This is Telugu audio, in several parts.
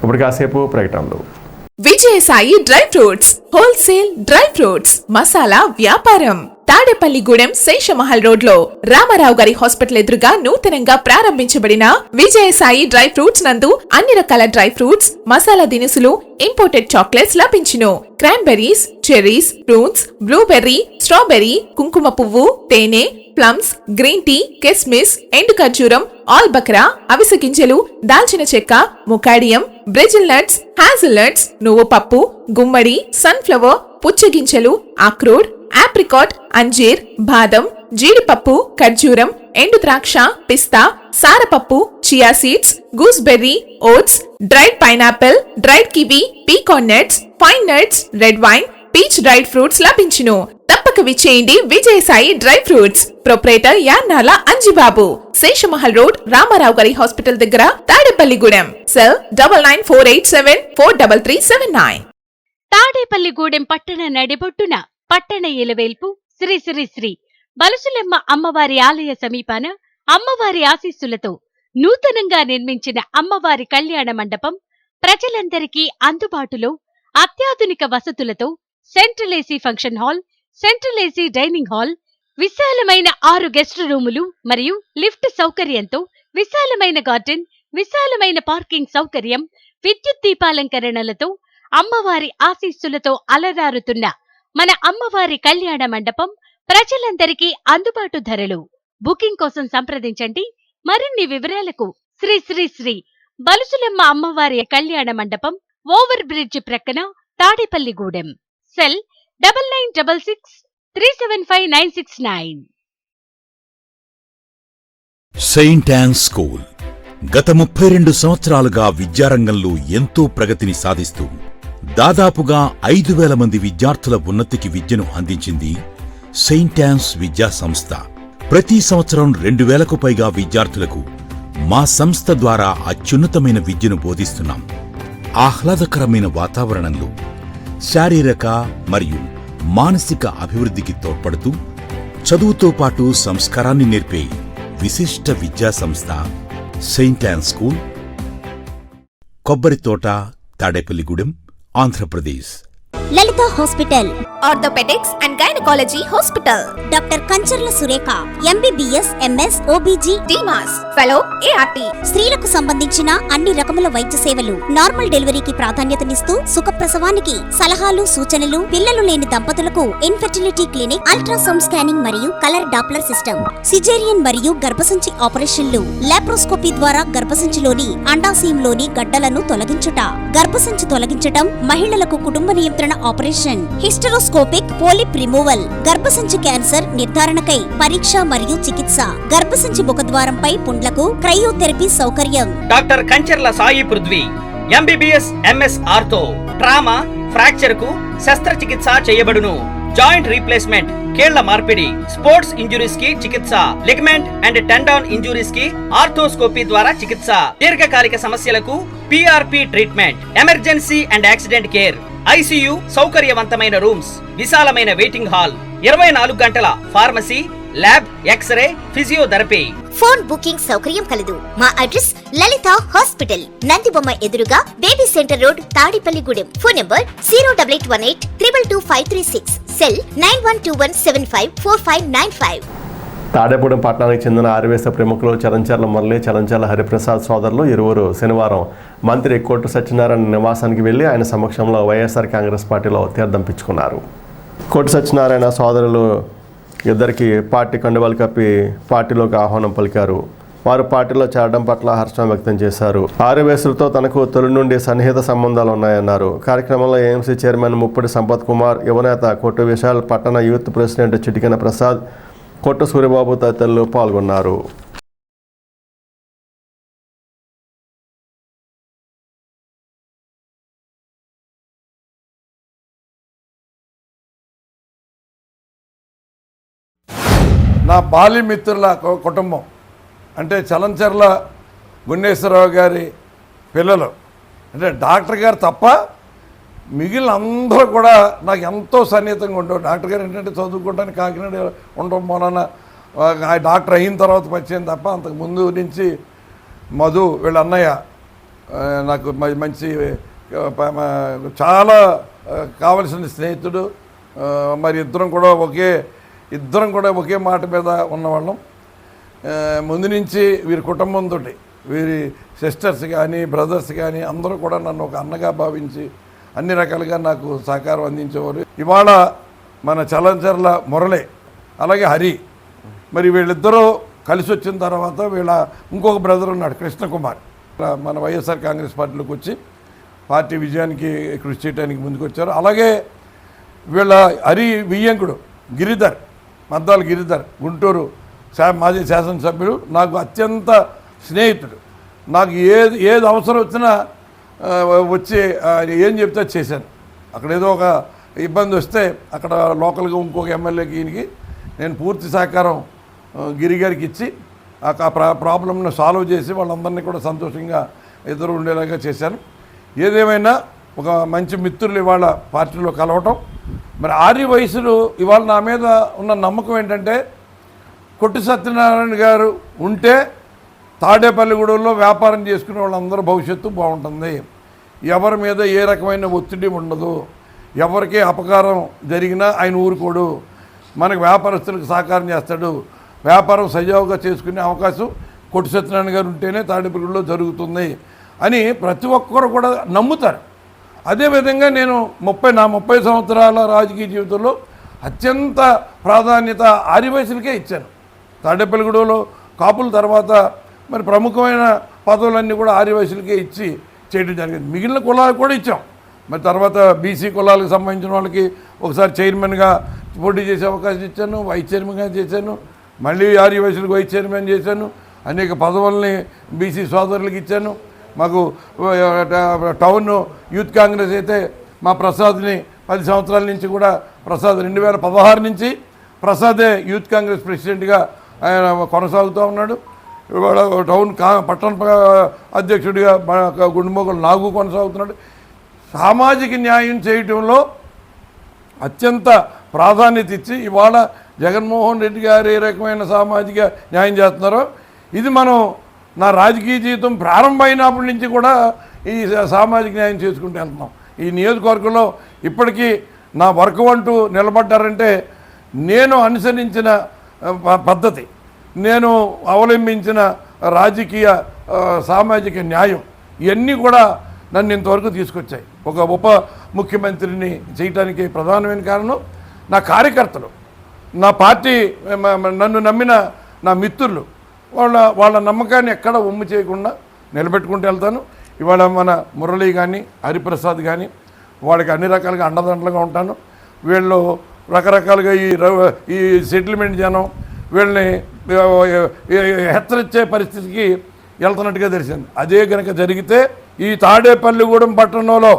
ఇప్పుడు కాసేపు ప్రకటనలు. Vijayasai dry fruits wholesale dry fruits masala వ్యాపారం తాడేపల్లిగూడెం శేషమహల్ రోడ్ లో రామారావు గారి హాస్పిటల్ ఎదురుగా నూతనంగా ప్రారంభించబడిన విజయసాయి డ్రై ఫ్రూట్స్ నందు అన్ని రకాల డ్రై ఫ్రూట్స్ మసాలా దినుసులు ఇంపోర్టెడ్ చాక్లెట్స్ లభించును. Cranberries, cherries, fruits, blueberry, strawberry, కుంకుమ పువ్వు, తేనె, ప్లమ్స్, గ్రీన్ టీ, కిస్మిస్, ఎండు ఖర్జూరం, ఆల్ బక్రా, అవిసె గింజలు, దాల్చిన చెక్క, ముకాడియం, బ్రెజిల్ నట్స్, హాజల్ నట్స్, నువ్వు పప్పు, గుమ్మడి, సన్ఫ్లవర్, పుచ్చగింజలు, అక్రోడ్, ఆప్రికాట్, అంజీర్, బాదం, జీడిపప్పు, ఖర్జూరం, ఎండు ద్రాక్ష, పిస్తా, సారపప్పు, chia seeds, gooseberry, oats, dried pineapple, dried kiwi, pecan nuts, pine nuts, red wine, peach dried fruits లభించును. తప్పక విచ్చేయండి Vijayasai dry fruits. Proprietor Yannala Anjibabu, Seshamahal road, Ramarao గారి హాస్పిటల్ దగ్గర, తాడేపల్లిగూడెం. సెల్ 9948743379. తాడేపల్లిగూడెం పట్టణ నడిబొట్టున పట్టణ ఇలవేల్పు శ్రీ శ్రీ శ్రీ బలసులెమ్మ అమ్మవారి ఆలయ సమీపాన అమ్మవారి ఆశీస్సులతో నూతనంగా నిర్మించిన అమ్మవారి కళ్యాణ మండపం ప్రజలందరికీ అందుబాటులో అత్యాధునిక వసతులతో central AC function hall, central AC dining hall, విశాలమైన 6 గెస్ట్ రూములు మరియు లిఫ్ట్ సౌకర్యంతో విశాలమైన గార్డెన్, విశాలమైన పార్కింగ్ సౌకర్యం, విద్యుత్ దీపాలంకరణలతో అమ్మవారి ఆశీస్సులతో అలరారుతున్న మన అమ్మవారి కళ్యాణ మండపం ప్రజలందరికీ అందుబాటు ధరలు. బుకింగ్ కోసం సంప్రదించండి. మరిన్ని వివరాలకు శ్రీ శ్రీ శ్రీ బలుసులమ్మ అమ్మవారి కళ్యాణ మండపం, ఓవర్ బ్రిడ్జ్ ప్రక్కన, Tadepalligudem. Cell 9966375969. Saint an school గత 32 సంవత్సరాలుగా విద్యారంగంలో ఎంతో ప్రగతిని సాధిస్తూ దాదాపుగా 5,000 మంది విద్యార్థుల ఉన్నతికి విద్యను అందించింది సెయింట్ యాన్స్ విద్యా సంస్థ. ప్రతి సంవత్సరం 2,000కు పైగా విద్యార్థులకు మా సంస్థ ద్వారా అత్యున్నతమైన విద్యను బోధిస్తున్నాం. ఆహ్లాదకరమైన వాతావరణంలో శారీరక మరియు మానసిక అభివృద్ధికి తోడ్పడుతూ చదువుతో పాటు సంస్కారాన్ని నేర్పే విశిష్ట విద్యా సంస్థ Saint an school, కొబ్బరితోట, Tadepalligudem, Andhra Pradesh. Lalitha hospital, orthopaedics and gynaecology hospital. Doctor Kancharla Surekha, MBBS, MS, OBG, డిమాస్, fellow, ART. స్త్రీలకు సంబంధించిన అన్ని రకముల వైద్య సేవలు, నార్మల్ డెలివరీకి ప్రాధాన్యతనిస్తూ సుఖప్రసవానికి సలహాలు, సూచనలు, పిల్లలు లేని దంపతులకు ఇన్ఫెర్టిలిటీ క్లినిక్, అల్ట్రాసౌండ్ స్కానింగ్ మరియు కలర్ డాప్లర్ సిస్టమ్, సిజేరియన్ మరియు గర్భసంచి ఆపరేషన్లు, లాప్రోస్కోపీ ద్వారా గర్భసంచిలోని అండాశయంలోని గడ్డలను తొలగించుట, గర్భసంచి తొలగించటం, మహిళలకు కుటుంబ నియంత్రణ ఆపరేషన్, హిస్టరోస్కోపిక్ పోలిప్ రిమూవల్, గర్భసంచి క్యాన్సర్ నిర్ధారణకై పరీక్ష మరియు చికిత్స, గర్భసంచి ముఖద్వారంపై పుండ్లకు క్రయోథెరపీ సౌకర్యం. Doctor Kancharla Sai Prithvi, MBBS, MS ortho, trauma, fracture కు శస్త్రచికిత్స చేయబడును. జాయింట్ రీప్లేస్మెంట్, కీళ్ల మార్పిడి, స్పోర్ట్స్ ఇంజురీస్ కి చికిత్స, లిగమెంట్ అండ్ టెండాన్ ఇంజురీస్ కి ఆర్థోస్కోపీ ద్వారా చికిత్స, దీర్ఘకాలిక సమస్యలకు PRP treatment, emergency and accident care, ICU సౌకర్యవంతమైన రూమ్స్, విశాలమైన వెయిటింగ్ హాల్, 24 గంటల pharmacy, lab, x-ray, physiotherapy. Phone booking సౌకర్యం కలదు. మా అడ్రస్ లలిత హాస్పిటల్, నందిబొమ్మ ఎదురుగా, baby centre road, Tadepalligudem. Phone number 08818222536. Cell 9121754595. Tadepudem పట్టణానికి చెందిన ఆర్యవేశ ప్రముఖులు చలంచర్ల మురళి, చలంచర్ల హరిప్రసాద్ సోదరులు ఇరువురు శనివారం మంత్రి కొట్టు సత్యనారాయణ నివాసానికి వెళ్లి ఆయన సమక్షంలో వైఎస్ఆర్ కాంగ్రెస్ పార్టీలో తీర్థం పిచ్చుకున్నారు. కొట్టు సత్యనారాయణ సోదరులు ఇద్దరికి పార్టీ కండువాలు కప్పి పార్టీలోకి ఆహ్వానం పలికారు. వారు పార్టీలో చేరడం పట్ల హర్షం వ్యక్తం చేశారు. ఆర్యవేశులతో తనకు తొలి నుండి సన్నిహిత సంబంధాలు ఉన్నాయన్నారు. కార్యక్రమంలో ఏఎంసీ చైర్మన్ ముప్పటి సంపత్ కుమార్, యువనేత కొట్టు విశాల్, పట్టణ యూత్ ప్రెసిడెంట్ చిటికెన ప్రసాద్, కొట్టు సూర్యబాబు తదితరులు పాల్గొన్నారు. నా బాల్యమిత్రుల కుటుంబం అంటే చలంచర్ల గున్నేశ్వరరావు గారి పిల్లలు, అంటే డాక్టర్ గారు తప్ప మిగిలిన అందరూ కూడా నాకు ఎంతో సన్నిహితంగా ఉండవు. డాక్టర్ గారు ఏంటంటే చదువుకోవడానికి కాకినాడ ఉండడం మూలన డాక్టర్ అయిన తర్వాత పరిచయం తప్ప అంతకు ముందు నుంచి మధు వీళ్ళ అన్నయ్య నాకు మంచి చాలా కావలసిన స్నేహితుడు. మరి ఇద్దరం కూడా ఒకే మాట మీద ఉన్నవాళ్ళం. ముందు నుంచి వీరి కుటుంబంతో, వీరి సిస్టర్స్ కానీ బ్రదర్స్ కానీ అందరూ కూడా నన్ను ఒక అన్నగా భావించి అన్ని రకాలుగా నాకు సహకారం అందించేవారు. ఇవాళ మన చలంచర్ల మురళి అలాగే హరి, మరి వీళ్ళిద్దరూ కలిసి వచ్చిన తర్వాత వీళ్ళ ఇంకొక బ్రదర్ ఉన్నాడు కృష్ణకుమార్, మన వైఎస్ఆర్ కాంగ్రెస్ పార్టీలోకి వచ్చి పార్టీ విజయానికి కృషి చేయడానికి ముందుకు వచ్చారు. అలాగే వీళ్ళ హరి వియ్యంకుడు గిరిధర్, మద్దాల గిరిధర్, గుంటూరు మాజీ శాసనసభ్యుడు, నాకు అత్యంత స్నేహితుడు. నాకు ఏది అవసరం వచ్చినా వచ్చి ఏం చెప్తే చేశాను. అక్కడ ఏదో ఒక ఇబ్బంది వస్తే అక్కడ లోకల్గా ఇంకొక ఎమ్మెల్యేకి ఈయనకి నేను పూర్తి సహకారం గిరిగారికి ఇచ్చి ఆ ప్రాబ్లంను సాల్వ్ చేసి వాళ్ళందరినీ కూడా సంతోషంగా ఎదురు ఉండేలాగా చేశాను. ఏదేమైనా ఒక మంచి మిత్రులు ఇవాళ పార్టీలో కలవటం, మరి ఆర్య వయసులు ఇవాళ నా మీద ఉన్న నమ్మకం ఏంటంటే, కొట్టు సత్యనారాయణ గారు ఉంటే తాడేపల్లిగూడెంలో వ్యాపారం చేసుకునే వాళ్ళందరూ భవిష్యత్తు బాగుంటుంది, ఎవరి మీద ఏ రకమైన ఒత్తిడి ఉండదు, ఎవరికి అపకారం జరిగినా ఆయన ఊరుకోడు, మనకు వ్యాపారస్తులకు సహకారం చేస్తాడు, వ్యాపారం సజావుగా చేసుకునే అవకాశం కొట్టు సత్యనారాయణ గారు ఉంటేనే తాడేపల్లిగూడెంలో జరుగుతుంది అని ప్రతి ఒక్కరు కూడా నమ్ముతారు. అదేవిధంగా నేను 30 సంవత్సరాల రాజకీయ జీవితంలో అత్యంత ప్రాధాన్యత ఆదివాసీలకే ఇచ్చాను. తాడేపల్లిగూడెంలో కాపుల తర్వాత మరి ప్రముఖమైన పదవులన్నీ కూడా ఆదివాసీలకే ఇచ్చి చేయడం జరిగింది. మిగిలిన కులాలకు కూడా ఇచ్చాం. మరి తర్వాత బీసీ కులాలకు సంబంధించిన వాళ్ళకి ఒకసారి చైర్మన్గా పోటీ చేసే అవకాశం ఇచ్చాను, వైస్ చైర్మన్గా చేశాను, మళ్ళీ ఆదివాసీలకు వైస్ చైర్మన్ చేశాను, అనేక పదవుల్ని బీసీ సోదరులకు ఇచ్చాను. మాకు టౌన్ యూత్ కాంగ్రెస్ అయితే మా ప్రసాద్ని 10 సంవత్సరాల నుంచి కూడా ప్రసాద్ 2016 నుంచి ప్రసాదే యూత్ కాంగ్రెస్ ప్రెసిడెంట్గా ఆయన కొనసాగుతూ ఉన్నాడు. ఇవాళ టౌన్ పట్టణ అధ్యక్షుడిగా గుండుమోగులు నాగు కొనసాగుతున్నాడు. సామాజిక న్యాయం చేయటంలో అత్యంత ప్రాధాన్యత ఇచ్చి ఇవాళ జగన్మోహన్ రెడ్డి గారు ఏ రకమైన సామాజిక న్యాయం చేస్తున్నారో, ఇది మనం నా రాజకీయ జీవితం ప్రారంభమైనప్పటి నుంచి కూడా ఈ సామాజిక న్యాయం చేసుకుంటూ వెళ్తున్నాం. ఈ నియోజకవర్గంలో ఇప్పటికీ నా వర్క్ అంటూ నిలబడ్డారంటే నేను అనుసరించిన పద్ధతి, నేను అవలంబించిన రాజకీయ సామాజిక న్యాయం, ఇవన్నీ కూడా నన్ను ఇంతవరకు తీసుకొచ్చాయి. ఒక ఉప ముఖ్యమంత్రిని చేయటానికి ప్రధానమైన కారణం నా కార్యకర్తలు, నా పార్టీ, నన్ను నమ్మిన నా మిత్రులు, వాళ్ళ నమ్మకాన్ని ఎక్కడ ఉమ్ము చేయకుండా నిలబెట్టుకుంటూ వెళ్తాను. ఇవాళ మన మురళి కానీ హరిప్రసాద్ కానీ వాళ్ళకి అన్ని రకాలుగా అండదండలుగా ఉంటాను. వీళ్ళు రకరకాలుగా ఈ సెటిల్మెంట్ జనం వీళ్ళని హెచ్చరించే పరిస్థితికి వెళ్తున్నట్టుగా తెలిసింది. అదే కనుక జరిగితే ఈ తాడేపల్లిగూడెం పట్టణంలో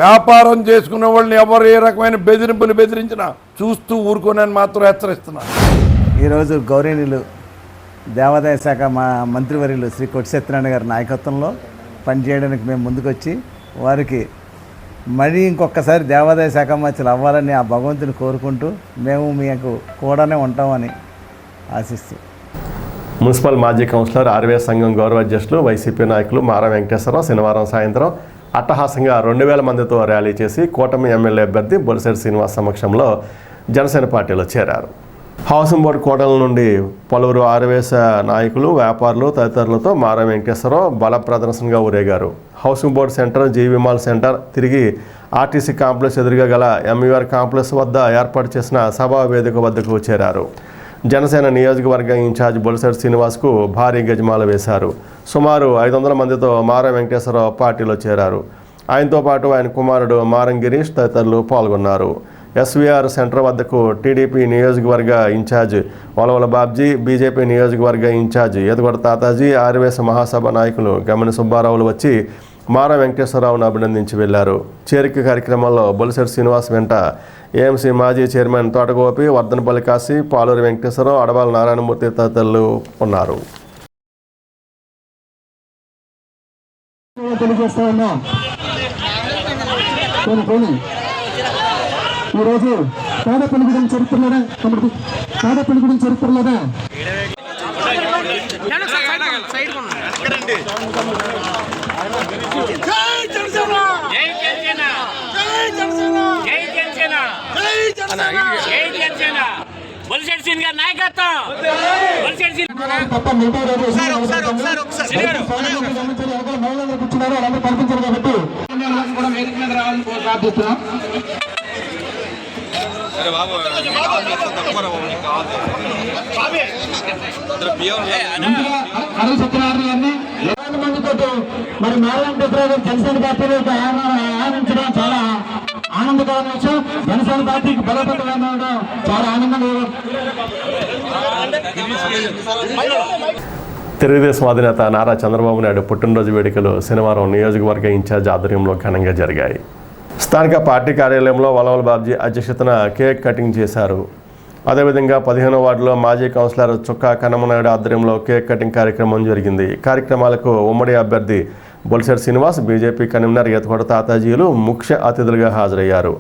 వ్యాపారం చేసుకునే వాళ్ళని ఎవరు ఏ రకమైన బెదిరింపులు బెదిరించినా చూస్తూ ఊరుకోనని మాత్రం హెచ్చరిస్తున్నారు. ఈరోజు గౌరవనీయులు దేవాదాయ శాఖ మంత్రివర్యులు శ్రీ కొట్టు సత్యనారాయణ గారి నాయకత్వంలో పనిచేయడానికి మేము ముందుకొచ్చి వారికి మళ్ళీ ఇంకొకసారి దేవాదాయ శాఖ మంత్రులు అవ్వాలని ఆ భగవంతుని కోరుకుంటూ మేము మీకు కూడానే ఉంటామని ఆశిస్తూ మున్సిపల్ మాజీ కౌన్సిలర్ ఆర్వీఎస్ సంఘం గౌరవ అధ్యక్షులు వైసీపీ నాయకులు మారా వెంకటేశ్వరరావు శనివారం సాయంత్రం అట్టహాసంగా 2000 మందితో ర్యాలీ చేసి కూటమి ఎమ్మెల్యే అభ్యర్థి బొలిశెట్టి శ్రీనివాస్ సమక్షంలో జనసేన పార్టీలో చేరారు. హౌసింగ్ బోర్డు కోటల నుండి పలువురు ఆర్వీఎస్ నాయకులు, వ్యాపారులు తదితరులతో మారా వెంకటేశ్వరరావు బల ప్రదర్శనగా ఊరేగారు. హౌసింగ్ బోర్డు సెంటర్, జీవి మాల్ సెంటర్ తిరిగి ఆర్టీసీ కాంప్లెక్స్ ఎదురుగా గల ఎంఈఆర్ కాంప్లెక్స్ వద్ద ఏర్పాటు చేసిన సభా వేదిక వద్దకు చేరారు. జనసేన నియోజకవర్గ ఇన్ఛార్జ్ బొలిశెట్టి శ్రీనివాస్కు భారీ గజమాల వేశారు. సుమారు 500 మందితో మారా వెంకటేశ్వరరావు పార్టీలో చేరారు. ఆయనతో పాటు ఆయన కుమారుడు మారం గిరీష్ తదితరులు పాల్గొన్నారు. ఎస్వీఆర్ సెంటర్ వద్దకు టీడీపీ నియోజకవర్గ ఇన్ఛార్జ్ వలవల బాబ్జీ, బీజేపీ నియోజకవర్గ ఇన్ఛార్జ్ ఎదుగొడ తాతాజీ, ఆర్వీఎస్ మహాసభ నాయకులు గమని సుబ్బారావులు వచ్చి మారా వెంకటేశ్వరరావును అభినందించి వెళ్లారు. చేరిక కార్యక్రమంలో బొలిశెట్టి శ్రీనివాస్ వెంట ఏఎంసీ మాజీ చైర్మన్ తోటగోపి, వర్ధనపల్లి కాశీ, పాలూరి వెంకటేశ్వరరావు, అడవాల నారాయణమూర్తి తదితరులు ఉన్నారు. ఈరోజు తాడేపల్లిగూడెం చరిత్రలోనే తాడేపల్లిగూడెం చరిత్రలోనే తప్ప మిగతా మహిళలు కూర్చున్నారు వాళ్ళందరూ కనిపించారు కాబట్టి కూడా వేదిక మీద రావాలని ప్రార్థిస్తున్నాం. అడవి సత్యనారాయణ గారిని 20 మందితో మరి మేళం గారు జనసేన పార్టీలో ఆనందించడం చాలా ఆనందకరమైన విషయం. జనసేన పార్టీకి బలపడడం చాలా ఆనందంగా. తెలుగుదేశం అధినేత నారా చంద్రబాబు నాయుడు పుట్టినరోజు వేడుకలు శనివారం నియోజకవర్గ ఇన్ఛార్జ్ ఆధ్వర్యంలో ఘనంగా జరిగాయి. స్థానిక పార్టీ కార్యాలయంలో వలవల బాబ్జీ అధ్యక్షతన కేక్ కటింగ్ చేశారు. అదేవిధంగా 15వ వార్డులో మాజీ కౌన్సిలర్ చుక్కా కన్నమనాయుడు ఆధ్వర్యంలో కేక్ కటింగ్ కార్యక్రమం జరిగింది. కార్యక్రమాలకు ఉమ్మడి అభ్యర్థి బొలిశెట్టి శ్రీనివాస్, బీజేపీ కన్వీనర్ యతకోట తాతాజీలు ముఖ్య అతిథులుగా హాజరయ్యారు.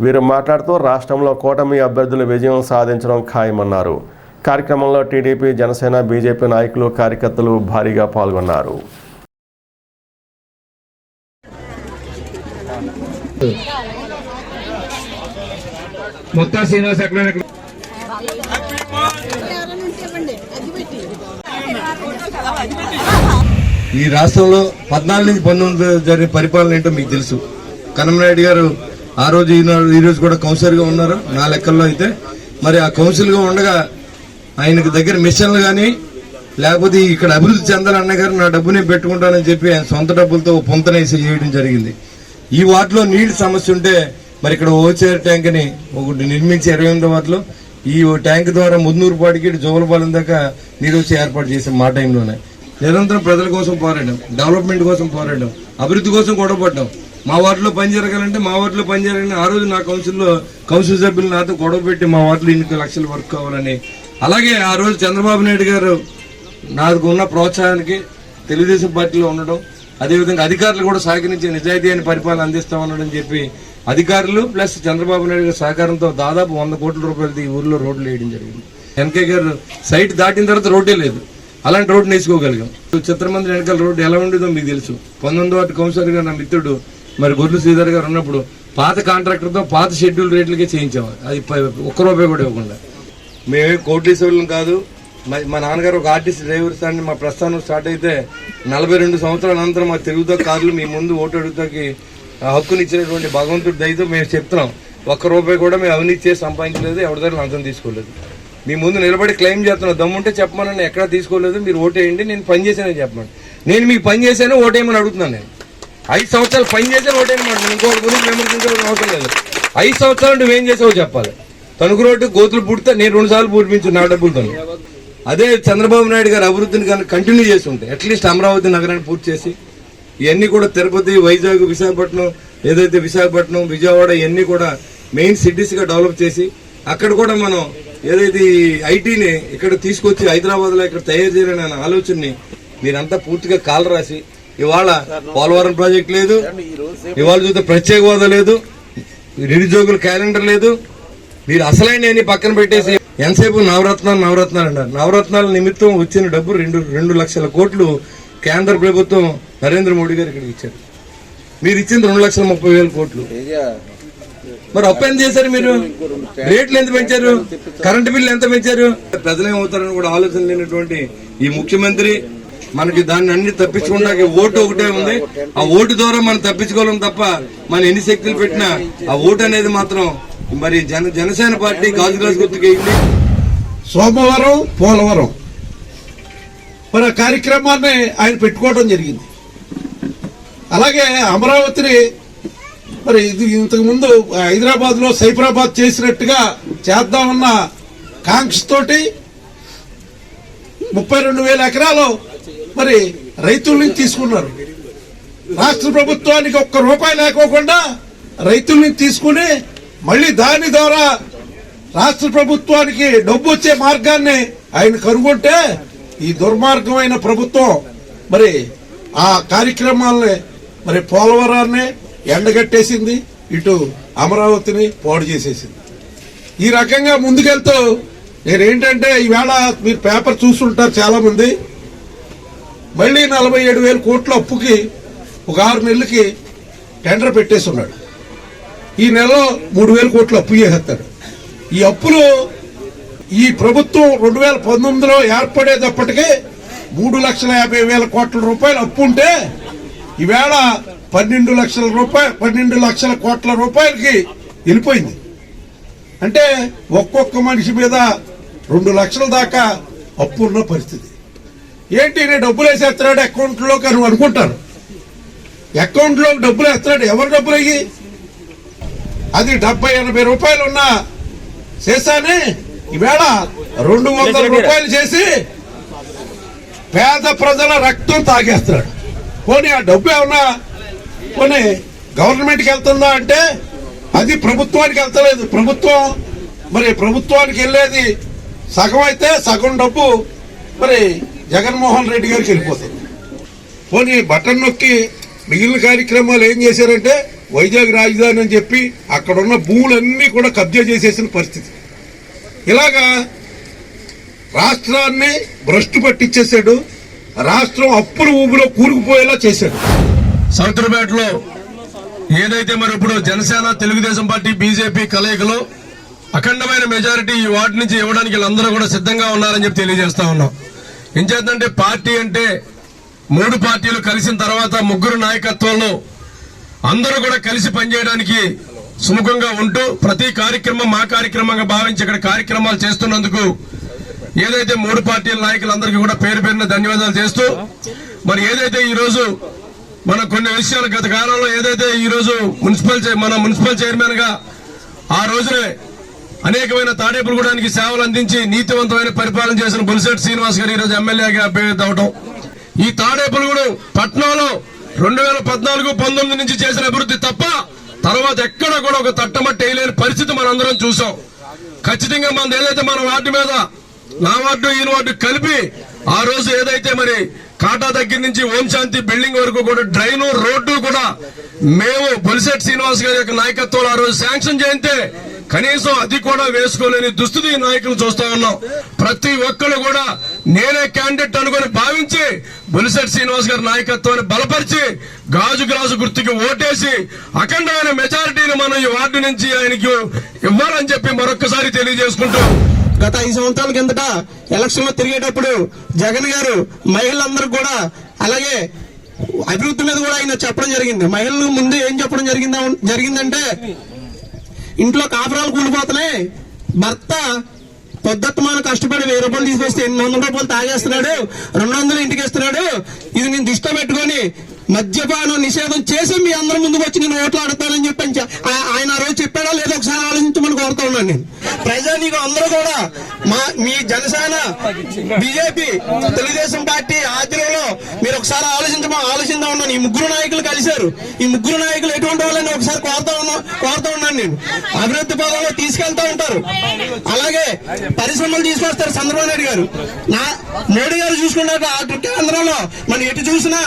వీరు మాట్లాడుతూ రాష్ట్రంలో కూటమి అభ్యర్థులు విజయం సాధించడం ఖాయమన్నారు. కార్యక్రమంలో టీడీపీ, జనసేన, బీజేపీ నాయకులు, కార్యకర్తలు భారీగా పాల్గొన్నారు. ఈ రాష్ట్రంలో 14 నుంచి 19 జరిగిన పరిపాలన ఏంటో మీకు తెలుసు. కన్నమనాయుడు గారు ఆ రోజు ఈ రోజు కూడా కౌన్సిలర్గా ఉన్నారు నా లెక్కల్లో. అయితే మరి ఆ కౌన్సిల్గా ఉండగా ఆయనకు దగ్గర మిషన్లు కానీ లేకపోతే ఇక్కడ అభివృద్ధి చెందాలన్న గారు నా డబ్బునే పెట్టుకుంటానని చెప్పి ఆయన సొంత డబ్బులతో పొంతనేసి చేయడం జరిగింది. ఈ వార్డులో నీటి సమస్య ఉంటే మరి ఇక్కడ ఓచేర్ ట్యాంక్ అని ఒకటి నిర్మించి 28వ వార్డులో ఈ ట్యాంక్ ద్వారా ముద్నూరుపాటికి జోలపాలెం దాకా నీరు వచ్చి ఏర్పాటు చేసాం మా టైంలోనే. నిరంతరం ప్రజల కోసం పోరాడాం, డెవలప్మెంట్ కోసం పోరాడాం, అభివృద్ధి కోసం గొడవపడ్డాం. మా వార్డులో పని జరగాలంటే మా వార్డులో పని జరగాలని ఆ రోజు నా కౌన్సిల్ సభ్యులు నాతో గొడవ పెట్టి మా వార్డులో ఇన్ని లక్షల వర్క్ కావాలని. అలాగే ఆ రోజు చంద్రబాబు నాయుడు గారు నాకు ఉన్న ప్రోత్సాహానికి తెలుగుదేశం పార్టీలో ఉండడం, అదేవిధంగా అధికారులు కూడా సహకరించి నిజాయితీ అయిన పరిపాలన అందిస్తామని చెప్పి అధికారులు ప్లస్ చంద్రబాబు నాయుడు గారి సహకారంతో దాదాపు 100 కోట్ల రూపాయలతో ఈ ఊర్లో రోడ్లు వేయడం జరిగింది. ఎన్కే గారు సైట్ దాటిన తర్వాత రోడ్డే లేదు, అలాంటి రోడ్డు నేర్చుకోగలిగాం. చిత్రమందిర వెనకాల రోడ్డు ఎలా ఉండేదో మీకు తెలుసు. 19వ వార్డు కౌన్సిలర్ గారు నా మిత్రుడు మరి గొర్రెల శ్రీధర్ గారు ఉన్నప్పుడు పాత కాంట్రాక్టర్తో పాత షెడ్యూల్ రేట్లకే చేయించేవారు, అది ₹1 కూడా ఇవ్వకుండా. మేమే కోటీశ్వరులం కాదు. మా నాన్నగారు ఒక ఆర్టీసీ డ్రైవర్ స్థాన్ని మా ప్రస్థానం స్టార్ట్ అయితే 42 సంవత్సరాల అనంతరం మా తిరుగుతో కార్లు మీ ముందు ఓటు అడుగుతాకి హక్కునిచ్చినటువంటి భగవంతుడి దయతో మేము చెప్తున్నాం. ₹1 కూడా మేము అవినీతి చేసి సంపాదించలేదు, ఎవరి దగ్గర లంచం తీసుకోలేదు. మీ ముందు నిలబడి క్లెయిమ్ చేస్తున్నాం. దమ్ముంటే చెప్పమని ఎక్కడా తీసుకోలేదు, మీరు ఓటేయండి, నేను పని చేశానని చెప్పమని. నేను మీకు పని చేశాను ఓటేయమని అడుగుతున్నాను. నేను 5 సంవత్సరాలు పని చేశాను ఓటేయమని, ఇంకోటి గురించి విమర్శించడం అవసరం లేదు. 5 సంవత్సరాలు నువ్వేం చేసావో చెప్పాలి. తణుకు రోడ్డు గోతులు పుడితే నేను 2 సార్లు పూడిపించు నా డబ్బులతో. అదే చంద్రబాబు నాయుడు గారు అభివృద్ధిని కనుక కంటిన్యూ చేసి ఉంటే అట్లీస్ట్ అమరావతి నగరాన్ని పూర్తి చేసి ఇవన్నీ కూడా తిరుపతి, వైజాగ్, విశాఖపట్నం, ఏదైతే విశాఖపట్నం, విజయవాడ ఇవన్నీ కూడా మెయిన్ సిటీస్ గా డెవలప్ చేసి అక్కడ కూడా మనం ఏదైతే ఐటీని ఇక్కడ తీసుకొచ్చి హైదరాబాద్ లో ఇక్కడ తయారు చేయాలనే ఆలోచనని మీరంతా పూర్తిగా కాలు రాసి ఇవాళ పోలవరం ప్రాజెక్ట్ లేదు, ఇవాళ చూస్తే ప్రత్యేక హోదా లేదు, నిరుద్యోగుల క్యాలెండర్ లేదు. మీరు అసలైన పక్కన పెట్టేసి ఎంతసేపు నవరత్నాలు అన్నారు. నవరత్నాల నిమిత్తం వచ్చిన డబ్బు 2 లక్షల కోట్లు కేంద్ర ప్రభుత్వం నరేంద్ర మోడీ గారు ఇక్కడికి ఇచ్చారు. మీరు ఇచ్చింది 2,30,000 కోట్లు. మరి అప్పు ఎంత చేశారు? మీరు రేట్లు ఎంత పెంచారు? కరెంటు బిల్లు ఎంత పెంచారు? ప్రజలేమవుతారని కూడా ఆలోచన లేనటువంటి ఈ ముఖ్యమంత్రి మనకి దాన్ని అన్ని తప్పించుకోవడానికి ఓటు ఒకటే ఉంది. ఆ ఓటు ద్వారా మనం తప్పించుకోవడం తప్ప మనం ఎన్ని శక్తులు పెట్టినా ఆ ఓటు అనేది మాత్రం మరి జనసేన పార్టీ గాజు గ్లాస్ గుర్తుకెళ్ళి సోమవారం పోలవరం మరి ఆ కార్యక్రమాన్ని ఆయన పెట్టుకోవడం జరిగింది. అలాగే అమరావతిని మరి ఇది ఇంతకు ముందు హైదరాబాద్ లో సైబరాబాద్ చేసినట్టుగా చేద్దామన్న కాంక్షతోటి 32,000 ఎకరాలు మరి రైతుల నుంచి తీసుకున్నారు. రాష్ట్ర ప్రభుత్వానికి ₹1 లేకోకుండా రైతుల నుంచి తీసుకుని మళ్ళీ దాని ద్వారా రాష్ట్ర ప్రభుత్వానికి డబ్బు వచ్చే మార్గాన్ని ఆయన కనుగొంటే ఈ దుర్మార్గమైన ప్రభుత్వం మరి ఆ కార్యక్రమాలని మరి పోలవరాన్ని ఎండగట్టేసింది, ఇటు అమరావతిని పాడు చేసేసింది. ఈ రకంగా ముందుకెళ్తూ నేనేంటంటే ఈవేళ మీరు పేపర్ చూస్తుంటారు చాలా మంది, మళ్ళీ 47,000 కోట్ల అప్పుకి ఒక 6 నెలలకి టెండర్ పెట్టేసి ఉన్నాడు. ఈ నెలలో 3,000 కోట్లు అప్పు చేసేస్తాడు. ఈ అప్పులు ఈ ప్రభుత్వం 2019లో ఏర్పడేటప్పటికే 3,50,000 కోట్ల రూపాయలు అప్పు ఉంటే ఈవేళ 12 లక్షల కోట్ల రూపాయలకి వెళ్ళిపోయింది. అంటే ఒక్కొక్క మనిషి మీద 2 లక్షల దాకా అప్పు ఉన్న పరిస్థితి. ఏంటి నేను డబ్బులు వేసేస్తున్నాడు అకౌంట్లోకి అని అనుకుంటారు. అకౌంట్లో డబ్బులు వేస్తున్నాడు. ఎవరు డబ్బులు అయ్యి అది 70-80 రూపాయలు ఉన్న చేశానే ఈవేళ 200 రూపాయలు చేసి పేద ప్రజల రక్తం తాగేస్తున్నాడు. పోనీ ఆ డబ్బు ఏమన్నా పోనీ గవర్నమెంట్కి వెళ్తుందా అంటే అది ప్రభుత్వానికి వెళ్తలేదు. ప్రభుత్వానికి వెళ్ళేది సగం అయితే సగం డబ్బు మరి జగన్మోహన్ రెడ్డి గారికి వెళ్ళిపోతుంది. పోనీ బటన్ నొక్కి మిగిలిన కార్యక్రమాలు ఏం చేశారంటే వైజాగ్ రాజధాని అని చెప్పి అక్కడ ఉన్న భూములన్నీ కూడా కబ్జా చేసేసిన పరిస్థితి. ఇలాగా రాష్ట్రాన్ని భ్రష్టు పట్టించేశాడు. రాష్ట్రం అప్పుల ఊబిలో కూరుకుపోయేలా చేశాడు. సౌతర్పేటలో ఏదైతే మరి ఇప్పుడు జనసేన, తెలుగుదేశం పార్టీ, బీజేపీ కలయికలో అఖండమైన మెజారిటీ ఈ వార్డు నుంచి ఇవ్వడానికి వీళ్ళందరూ కూడా సిద్ధంగా ఉన్నారని చెప్పి తెలియజేస్తా ఉన్నాం. ఏం చేద్దంటే పార్టీ అంటే 3 పార్టీలు కలిసిన తర్వాత 3 నాయకత్వంలో అందరూ కూడా కలిసి పనిచేయడానికి సుముఖంగా ఉంటూ ప్రతి కార్యక్రమం మా కార్యక్రమంగా భావించి ఇక్కడ కార్యక్రమాలు చేస్తున్నందుకు ఏదైతే 3 పార్టీల నాయకులందరికీ కూడా పేరు పేరున ధన్యవాదాలు చేస్తూ మరి ఏదైతే ఈ రోజు మన కొన్ని విషయాలు గత కాలంలో ఏదైతే ఈ రోజు మున్సిపల్ చైర్మన్ గా ఆ రోజునే అనేకమైన తాడేపులగూడానికి సేవలు అందించి నీతివంతమైన పరిపాలన చేసిన బొలిశెట్టి శ్రీనివాస్ గారు ఈ రోజు ఎమ్మెల్యేగా అభ్యర్థి అవడం, ఈ తాడేపులగూడెం పట్టణంలో 2014-19 నుంచి చేసిన అభివృద్ధి తప్ప తర్వాత ఎక్కడ కూడా ఒక తట్టమట్టి వేయలేని పరిస్థితి మనందరం చూసాం. ఖచ్చితంగా మన ఏదైతే మన వార్డు మీద నా వార్డు ఈ వార్డు కలిపి ఆ రోజు ఏదైతే మరి కాటా దగ్గర నుంచి ఓం శాంతి బిల్డింగ్ వరకు కూడా డ్రైను రోడ్డు కూడా మేము బొలిశెట్టి శ్రీనివాస్ గారి యొక్క నాయకత్వంలో ఆ రోజు శాంక్షన్ చేస్తే కనీసం అది కూడా వేసుకోలేని దుస్థితి నాయకులు చూస్తా ఉన్నాం. ప్రతి ఒక్కరు కూడా నేనే క్యాండిడేట్ అనుకుని భావించి బొలిశెట్టి శ్రీనివాస్ గారి నాయకత్వాన్ని బలపరిచి గాజు గ్లాసు గుర్తుకి ఓటేసి అఖండమైన మెజారిటీని మనం ఈ వార్డు నుంచి ఆయనకి ఇవ్వాలని చెప్పి మరొక్కసారి తెలియజేసుకుంటూ గత 5 సంవత్సరాల కిందట ఎలక్షన్ లో తిరిగేటప్పుడు జగన్ గారు మహిళలందరూ కూడా అలాగే అభివృద్ధి మీద కూడా ఆయన చెప్పడం జరిగింది. మహిళల ముందు ఏం చెప్పడం జరిగిందంటే ఇంట్లో కాపురాలు కూలిపోతున్నాయి, భర్త పొద్దుమాన కష్టపడి 1000 రూపాయలు తీసుకొస్తే 800 రూపాయలు తాగేస్తున్నాడు, 200 ఇంటికి ఇస్తున్నాడు. ఇది నేను దృష్టిలో పెట్టుకొని మద్యపానం నిషేధం చేసి మీ అందరి ముందుకు వచ్చి నేను ఓట్లు ఆడతానని చెప్పి ఆయన ఆ రోజు చెప్పాడా లేదో ఒకసారి ఆలోచించమని కోరుతా ఉన్నాను. నేను ప్రజానీకం అందరూ కూడా మీ జనసేన, బీజేపీ, తెలుగుదేశం పార్టీ ఆధ్వర్యంలో మీరు ఒకసారి ఆలోచిద్దాం ఉన్నాను. ఈ 3 నాయకులు కలిశారు. ఈ 3 నాయకులు ఎటువంటి వాళ్ళని ఒకసారి కోరుతా ఉన్నాను. నేను అభివృద్ధి పదంలో తీసుకెళ్తా ఉంటారు. అలాగే పరిశ్రమలు తీసుకొస్తారు చంద్రబాబు నాయుడు గారు. మోడీ గారు చూసుకున్నాక కేంద్రంలో మనం ఎటు చూసినా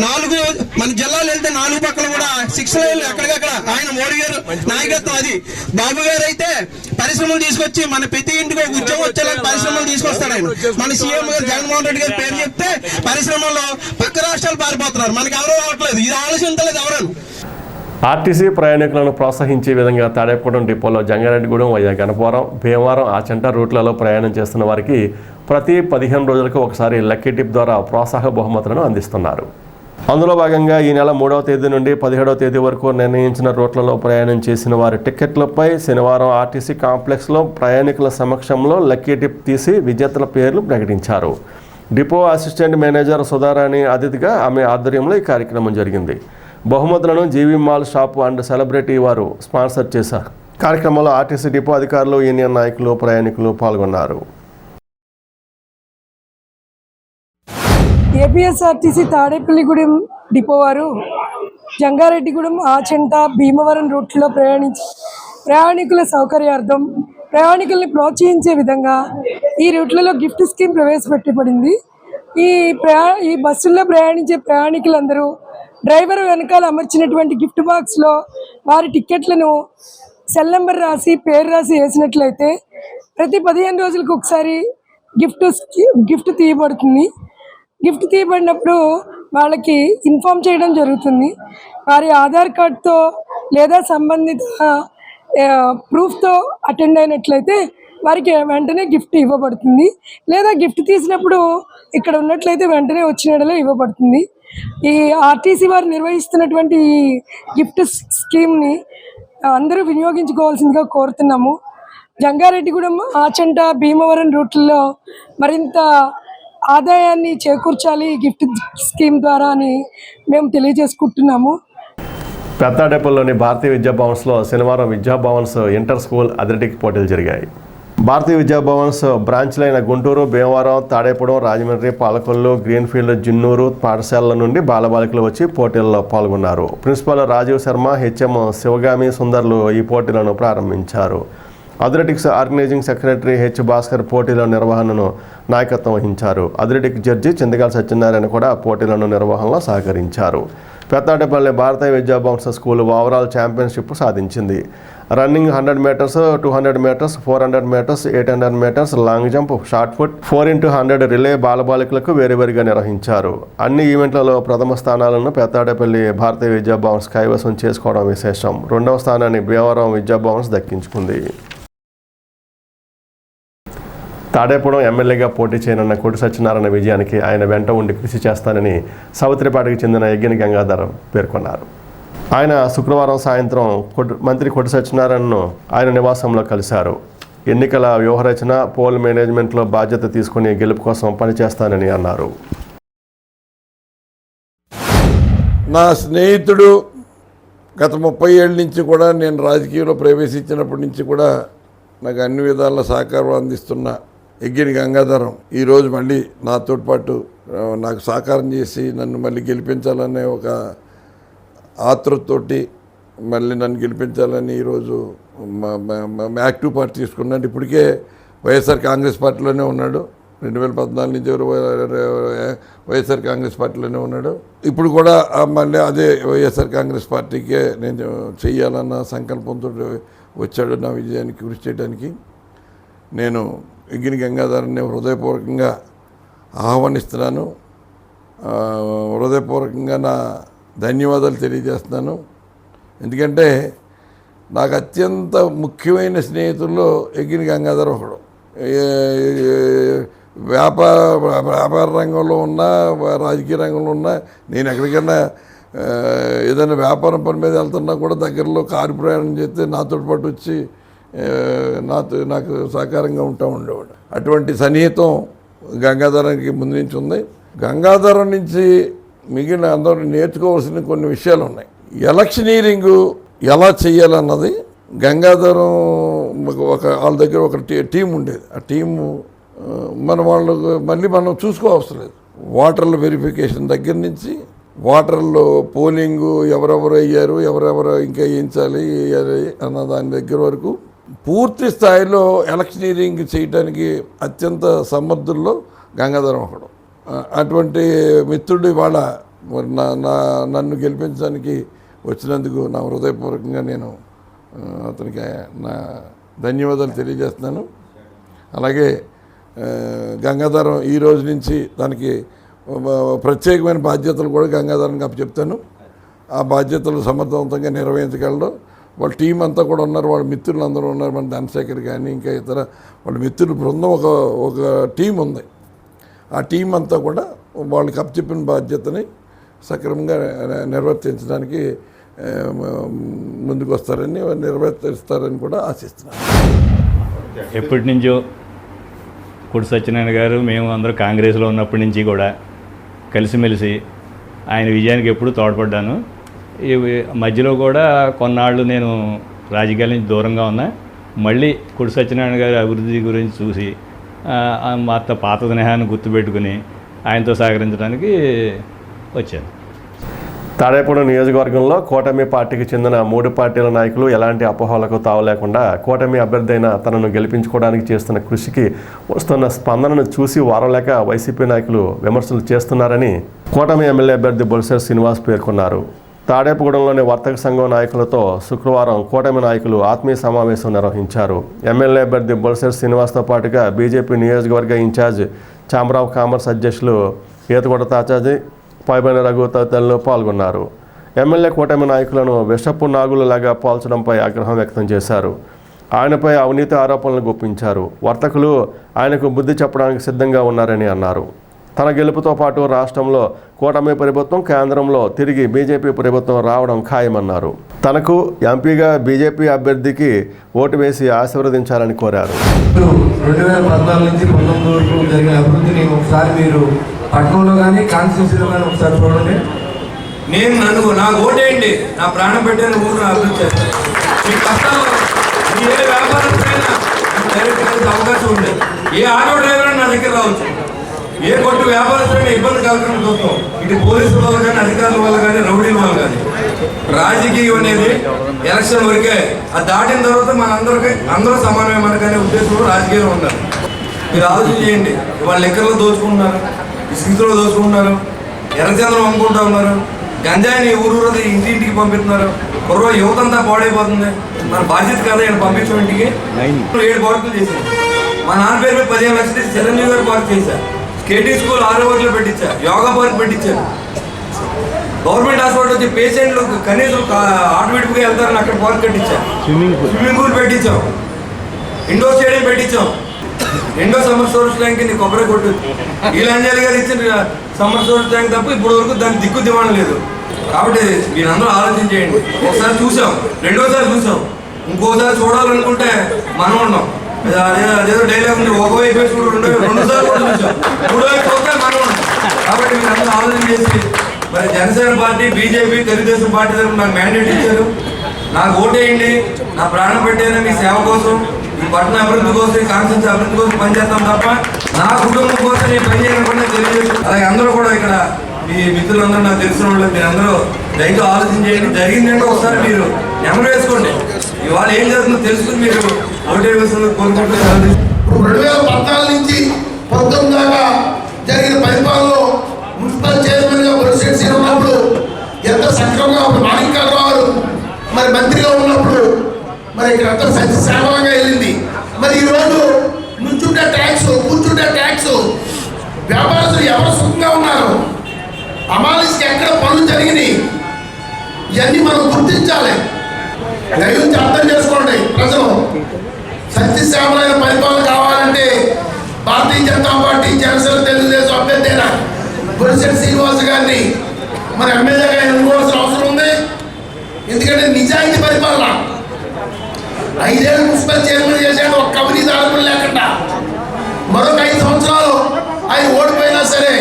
4 మన జిల్లాలు వెళ్తే 4 పక్కల కూడా 6 లైన్లు ఎక్కడికక్కడ ఆయన మోడీ గారు నాయకత్వం. అది బాబు గారు అయితే పరిశ్రమలు తీసుకొచ్చి మన ప్రతి ఇంటికి ఒక ఉద్యోగం వచ్చేలా పరిశ్రమలు తీసుకొస్తాడు ఆయన. మన సీఎం గారు జగన్మోహన్ రెడ్డి గారి పేరు చెప్తే పరిశ్రమల్లో పక్క రాష్ట్రాలు పారిపోతున్నారు. మనకి ఎవరో రావట్లేదు. ఇది ఆలోచించలేదు ఎవరను. ఆర్టీసీ ప్రయాణికులను ప్రోత్సహించే విధంగా తాడేపగూడెం డిపోలో జంగారెడ్డిగూడెం, గణపురం, భీమవరం, ఆచంట రూట్లలో ప్రయాణం చేస్తున్న వారికి ప్రతి 15 రోజులకు ఒకసారి లక్కీ టిప్ ద్వారా ప్రోత్సాహ బహుమతులను అందిస్తున్నారు. అందులో భాగంగా ఈ నెల 3వ తేదీ నుండి 17వ తేదీ వరకు నిర్ణయించిన రూట్లలో ప్రయాణం చేసిన వారి టిక్కెట్లపై శనివారం ఆర్టీసీ కాంప్లెక్స్లో ప్రయాణికుల సమక్షంలో లక్కీ టిప్ తీసి విజేతల పేర్లు ప్రకటించారు. డిపో అసిస్టెంట్ మేనేజర్ సుధారాణి అతిథిగా ఆమె ఆధ్వర్యంలో ఈ కార్యక్రమం జరిగింది. బహుమతులను GV mall shop and celebrity వారు స్పాన్సర్ చేశారు. కార్యక్రమంలో ఆర్టీసీ డిపో అధికారులు, యూనియన్ నాయకులు, ప్రయాణికులు పాల్గొన్నారు. ఏపీఎస్ఆర్టీసీ తాడేపల్లిగూడెం డిపో వారు జంగారెడ్డిగూడెం, ఆచంట, భీమవరం రూట్లో ప్రయాణికుల సౌకర్యార్థం ప్రయాణికుల్ని ప్రోత్సహించే విధంగా ఈ రూట్లలో గిఫ్ట్ స్కీమ్ ప్రవేశపెట్టబడింది. ఈ బస్సుల్లో ప్రయాణించే ప్రయాణికులందరూ డ్రైవర్ వెనకాల అమర్చినటువంటి గిఫ్ట్ బాక్స్లో వారి టిక్కెట్లను సెల్ నెంబర్ రాసి పేరు రాసి వేసినట్లయితే ప్రతి 15 రోజులకు ఒకసారి గిఫ్ట్ తీయబడుతుంది. గిఫ్ట్ తీయబడినప్పుడు వాళ్ళకి ఇన్ఫామ్ చేయడం జరుగుతుంది. వారి ఆధార్ కార్డ్తో లేదా సంబంధిత ప్రూఫ్తో అటెండ్ అయినట్లయితే వారికి వెంటనే గిఫ్ట్ ఇవ్వబడుతుంది. లేదా గిఫ్ట్ తీసినప్పుడు ఇక్కడ ఉన్నట్లయితే వెంటనే వచ్చినట్లే ఇవ్వబడుతుంది. ఈ ఆర్టీసీ వారు నిర్వహిస్తున్నటువంటి ఈ గిఫ్ట్ స్కీమ్ని అందరూ వినియోగించుకోవాల్సిందిగా కోరుతున్నాము. జంగారెడ్డిగూడెం, ఆచంట, భీమవరం రూట్లలో మరింత ఆదాయాన్ని చేకూర్చాలి ఈ గిఫ్ట్ స్కీమ్ ద్వారా అని మేము తెలియజేసుకుంటున్నాము. పెద్దాడేపల్లిలోని భారతీయ విద్యాభవన్స్లో శనివారం విద్యాభవన్స్ ఇంటర్ స్కూల్ అథ్లెటిక్ పోటీలు జరిగాయి. భారతీయ విద్యాభవన్స్ బ్రాంచ్లైన గుంటూరు, భీమవరం, తాడేపూడెం, రాజమండ్రి, పాలకొల్లు, గ్రీన్ఫీల్డ్, జిన్నూరు పాఠశాలల నుండి బాలబాలికలు వచ్చి పోటీల్లో పాల్గొన్నారు. ప్రిన్సిపల్ రాజీవ్ శర్మ, హెచ్ఎం శివగామి సుందర్లు ఈ పోటీలను ప్రారంభించారు. Athletics organizing secretary H Bhaskar పోటీల నిర్వహణను నాయకత్వం వహించారు. అథ్లెటిక్ జడ్జి చింతకాల సత్యనారాయణ కూడా పోటీలను నిర్వహణలో సహకరించారు. పెద్దాడేపల్లి భారతీయ విద్యాభవన్స్ స్కూల్ ఓవరాల్ ఛాంపియన్షిప్ సాధించింది. Running 100 metres, 200 metres, 400 metres, 800 metres, long jump, shot put, 4x100 relay బాలబాలికలకు వేరువేరుగా నిర్వహించారు. అన్ని ఈవెంట్లలో ప్రథమ స్థానాలను పెద్దాడేపల్లి భారతీయ విద్యాభవన్స్ కైవసం చేసుకోవడం విశేషం. రెండవ స్థానాన్ని భీమవరం విద్యాభవన్స్ దక్కించుకుంది. తాడేపూడెం ఎమ్మెల్యేగా పోటీ చేయనున్న కొట్టు సత్యనారాయణ విజయానికి ఆయన వెంట ఉండి కృషి చేస్తానని సౌత్రిపాటికి చెందిన యజ్ఞని గంగాధర్ పేర్కొన్నారు. ఆయన శుక్రవారం సాయంత్రం మంత్రి కొట్టు సత్యనారాయణను ఆయన నివాసంలో కలిశారు. ఎన్నికల వ్యూహరచన, పోల్ మేనేజ్మెంట్లో బాధ్యత తీసుకుని గెలుపు కోసం పనిచేస్తానని అన్నారు. నా స్నేహితుడు గత 30 ఏళ్ళ నుంచి కూడా నేను రాజకీయంలో ప్రవేశించినప్పటి నుంచి కూడా నాకు అన్ని విధాల సహకారం అందిస్తున్న యజ్ఞని గంగాధరం ఈరోజు మళ్ళీ నాతో పాటు నాకు సహకారం చేసి నన్ను మళ్ళీ గెలిపించాలనే ఒక ఆతృతతోటి మళ్ళీ నన్ను గెలిపించాలని ఈరోజు యాక్టివ్ పార్టీ తీసుకున్నాడు. ఇప్పటికే వైఎస్ఆర్ కాంగ్రెస్ పార్టీలోనే ఉన్నాడు. 2014 నుంచి వైఎస్ఆర్ కాంగ్రెస్ పార్టీలోనే ఉన్నాడు. ఇప్పుడు కూడా మళ్ళీ అదే వైఎస్ఆర్ కాంగ్రెస్ పార్టీకే నేను చెయ్యాలన్న సంకల్పంతో వచ్చాడు నా విజయానికి కృషి చేయడానికి. నేను యజ్ఞని గంగాధరాన్ని హృదయపూర్వకంగా ఆహ్వానిస్తున్నాను. హృదయపూర్వకంగా నా ధన్యవాదాలు తెలియజేస్తున్నాను. ఎందుకంటే నాకు అత్యంత ముఖ్యమైన స్నేహితుల్లో యజ్ఞని గంగాధర్ ఒకడు. వ్యాపార రంగంలో ఉన్నా, రాజకీయ రంగంలో ఉన్నా, నేను ఎక్కడికైనా ఏదైనా వ్యాపారం పని మీద వెళ్తున్నా కూడా దగ్గరలో కారు ప్రయాణం చేస్తే నాతో పాటు వచ్చి నాకు సహకారంగా ఉండేవాడు. అటువంటి సన్నిహితం గంగాధరానికి ముందు నుంచి ఉంది. గంగాధరం నుంచి మిగిలిన అందరూ నేర్చుకోవాల్సిన కొన్ని విషయాలు ఉన్నాయి. ఎలక్షనీరింగు ఎలా చేయాలన్నది గంగాధరం వాళ్ళ దగ్గర ఒక టీం ఉండేది. ఆ టీము వాళ్ళకు మళ్ళీ మనం చూసుకోవసరం లేదు. ఓటర్ల వెరిఫికేషన్ దగ్గర నుంచి ఓటర్లో పోలింగు ఎవరెవరు అయ్యారు, ఎవరెవరు ఇంకా వేయించాలి అన్న దాని దగ్గర వరకు పూర్తి స్థాయిలో ఎలక్షనీరింగ్ చేయడానికి అత్యంత సమర్థుల్లో గంగాధరం ఒకడు. అటువంటి మిత్రుడు ఇవాళ మరి నన్ను గెలిపించడానికి వచ్చినందుకు నా హృదయపూర్వకంగా నేను అతనికి నా ధన్యవాదాలు తెలియజేస్తున్నాను. అలాగే గంగాధరం ఈ రోజు నుంచి దానికి ప్రత్యేకమైన బాధ్యతలు కూడా గంగాధరానికి అప్పచెప్తాను. ఆ బాధ్యతలు సమర్థవంతంగా నిర్వహించగలడు. వాళ్ళ టీం అంతా కూడా ఉన్నారు, వాళ్ళ మిత్రులు అందరూ ఉన్నారు. మన ధనశేఖర్ కానీ ఇంకా ఇతర వాళ్ళ మిత్రుల బృందం ఒక టీం ఉంది. ఆ టీం అంతా కూడా వాళ్ళకి అప్పచెప్పిన బాధ్యతని సక్రమంగా నిర్వర్తించడానికి ముందుకు వస్తారని, నిర్వర్తిస్తారని కూడా ఆశిస్తున్నాను. ఎప్పటి నుంచో కొట్టు సత్యనారాయణ గారు మేము అందరూ కాంగ్రెస్లో ఉన్నప్పటి నుంచి కూడా కలిసిమెలిసి ఆయన విజయానికి ఎప్పుడు తోడ్పడ్డాను. ఈ మధ్యలో కూడా కొన్నాళ్ళు నేను రాజకీయాల నుంచి దూరంగా ఉన్నా. మళ్ళీ కొట్టు సత్యనారాయణ గారి అభివృద్ధి గురించి చూసి మొత్త పాత స్నేహాన్ని గుర్తుపెట్టుకుని ఆయనతో సహకరించడానికి వచ్చాను. తాడేపూడెం నియోజకవర్గంలో కూటమి పార్టీకి చెందిన 3 పార్టీల నాయకులు ఎలాంటి అపోహలకు తావలేకుండా కూటమి అభ్యర్థి అయిన తనను గెలిపించుకోవడానికి చేస్తున్న కృషికి వస్తున్న స్పందనను చూసి వారలేక వైసీపీ నాయకులు విమర్శలు చేస్తున్నారని కూటమి ఎమ్మెల్యే అభ్యర్థి బొలిశెట్టి శ్రీనివాస్ పేర్కొన్నారు. తాడేపూడెంలోని వర్తక సంఘం నాయకులతో శుక్రవారం కూటమి నాయకులు ఆత్మీయ సమావేశం నిర్వహించారు. ఎమ్మెల్యే అభ్యర్థి బొలిశెట్టి శ్రీనివాస్తో పాటుగా బీజేపీ నియోజకవర్గ ఇన్ఛార్జ్ చామరావు కామర్స్ అధ్యక్షులు ఈతగొడ తాచాజీ, పైబైన రఘు తదితరులు పాల్గొన్నారు. ఎమ్మెల్యే కూటమి నాయకులను విషపు నాగులలాగా పోల్చడంపై ఆగ్రహం వ్యక్తం చేశారు. ఆయనపై అవినీతి ఆరోపణలు గుప్పించారు. వర్తకులు ఆయనకు బుద్ధి చెప్పడానికి సిద్ధంగా ఉన్నారని అన్నారు. తన గెలుపుతో పాటు రాష్ట్రంలో కూటమి ప్రభుత్వం, కేంద్రంలో తిరిగి బీజేపీ ప్రభుత్వం రావడం ఖాయమన్నారు. తనకు ఎంపీగా బీజేపీ అభ్యర్థికి ఓటు వేసి ఆశీర్వదించాలని కోరారు. 2014 నుంచి 19 వరకు జరిగిన అభివృద్ధిని ఒకసారి మీరు పట్టణంలో కానీ కాన్స్టిట్యూన్సీలో కానీ ఒకసారి చూడండి. నాకు ఓటేయండి, నా ప్రాణం పెట్టిన ఊరు అభివృద్ధి చేస్తాను. మీ కష్టాలు ఏ వ్యాపారమైనా డైరెక్ట్ కలిసే అవకాశం ఉంది. ఏ ఆటో డ్రైవర్ నా దగ్గర రావచ్చు, ఏ కొట్టు వ్యాపారస్తులైనా ఇబ్బంది కలగకుండా చూస్తాం. ఇటు పోలీసుల వల్ల కానీ, అధికారుల వల్ల కానీ, రౌడీల వల్ల కానీ. రాజకీయం అనేది ఎలక్షన్ వరకే, అది దాటిన తర్వాత అందరూ సమానమే మనకనే ఉద్దేశంలో రాజకీయం ఉండాలి. మీరు ఆలోచన చేయండి. వాళ్ళు లెక్కల్లో దోచుకుంటున్నారు, ఇసుకలో దోచుకుంటున్నారు, ఎర్రచంద్రం అమ్ముకుంటా ఉన్నారు, గంజాయిని ఊరూరది ఇంటింటికి పంపిస్తున్నారు. కుర్ర యువత అంతా పాడైపోతుంది. మన బాధ్యత కాదా ఆయన పంపించడం ఇంటికి? 7 పార్కులు చేశాను. మా నాన్న పేరు 15 లక్షలు చిరంజీవి గారు పార్క్ చేశారు. స్కేటింగ్ స్కూల్ 6 వర్క్లో పెట్టించారు. యోగా పార్క్ పెట్టించారు. గవర్నమెంట్ హాస్పిటల్ వచ్చి పేషెంట్లు కనీసం ఆటోమేటిక్గా వెళ్తారని అక్కడ పార్క్ కట్టించారు. స్విమ్మింగ్ పూల్ పెట్టించాం. ఇండోర్ స్టేడియం పెట్టించాం. రెండో సమ్మర్ స్టోరేజ్ ట్యాంక్ ని కొబ్బరి కొట్టు ఈలాంజలి గారు ఇచ్చిన సమ్మర్ స్టోరేజ్ ట్యాంక్ తప్ప ఇప్పటి వరకు దానికి దిక్కు దివాణం లేదు. కాబట్టి మీరందరూ ఆలోచించేయండి. ఒకసారి చూసాం, రెండోసారి చూసాం, ఇంకోసారి చూడాలనుకుంటే మనం ఉన్నాం. అదేదో డైలాగ్ ఉంది, ఒకవైపు వేసి కూడా రెండోసారి కూడా చూసాం, మూడోవైపు చూస్తే మనం ఉన్నాం. కాబట్టి మీరందరూ ఆలోచన చేసి మరి Janasena party, BJP, Telugu Desam party తరఫున నాకు మ్యాండేట్ ఇచ్చారు. నాకు ఓటేయండి, నా ప్రాణం పెట్టైనా మీ సేవ కోసం, ఈ పట్టణ అభివృద్ధి కోసం, ఈ కాన్స్టిట్యూన్సీ అభివృద్ధి కోసం పనిచేస్తాం తప్ప నా కుటుంబం కోసం నేను పని చేయకుండా తెలియజేస్తాను. అలాగే అందరూ కూడా ఇక్కడ మీ మిత్రులందరూ నాకు తెలిసిన వాళ్ళు మీరందరూ దయతో ఆలోచన చేయండి. జరిగిందంటే ఒకసారి మీరు నెమరు వేసుకోండి. ఇవాళ ఏం జరుగుతుందో తెలుసుకుని మీరు ఓటే వేసుకుని కోరుకుంటూ 2014 నుంచి 19 దాకా జరిగిన పరిపాలనలో మున్సిపల్ చైర్మన్ గా ప్రెసిడెన్సీ ఉన్నప్పుడు ఎంత సక్రమంగా మాణిక్యాలరావు గారు మరి మంత్రిగా ఉన్నప్పుడు మరి ఇక్కడ అంతా సత్యసేవగా వెళ్ళింది. మరి ఈరోజు నుంచుంటే ట్యాక్స్, కూర్చుంటే ట్యాక్స్, వ్యాపారస్తులు ఎవరు సుఖంగా ఉన్నారు, అమాలిస్కి ఎక్కడ పనులు జరిగినాయి, ఇవన్నీ మనం గుర్తించాలి. దయచేసి అర్థం చేసుకోండి. ప్రజలు సత్యసేవలైన పరిపాలన కావాలంటే భారతీయ జనతా పార్టీ, జనసేన, తెలుగుదేశం అభ్యర్థి అయిన బొలిశెట్టి శ్రీనివాస్ గారిని మరి ఎమ్మెల్యేగా ఎన్నుకోవాల్సిన అవసరం ఉంది. ఎందుకంటే నిజాయితీ పరిపాలన 5 ఏళ్ళు మున్సిపల్ చైర్మన్ చేశాడు, ఒక్క అవినీతి ఆరోపణ లేకుండా. మరొక 5 సంవత్సరాలు ఆయన ఓడిపోయినా సరే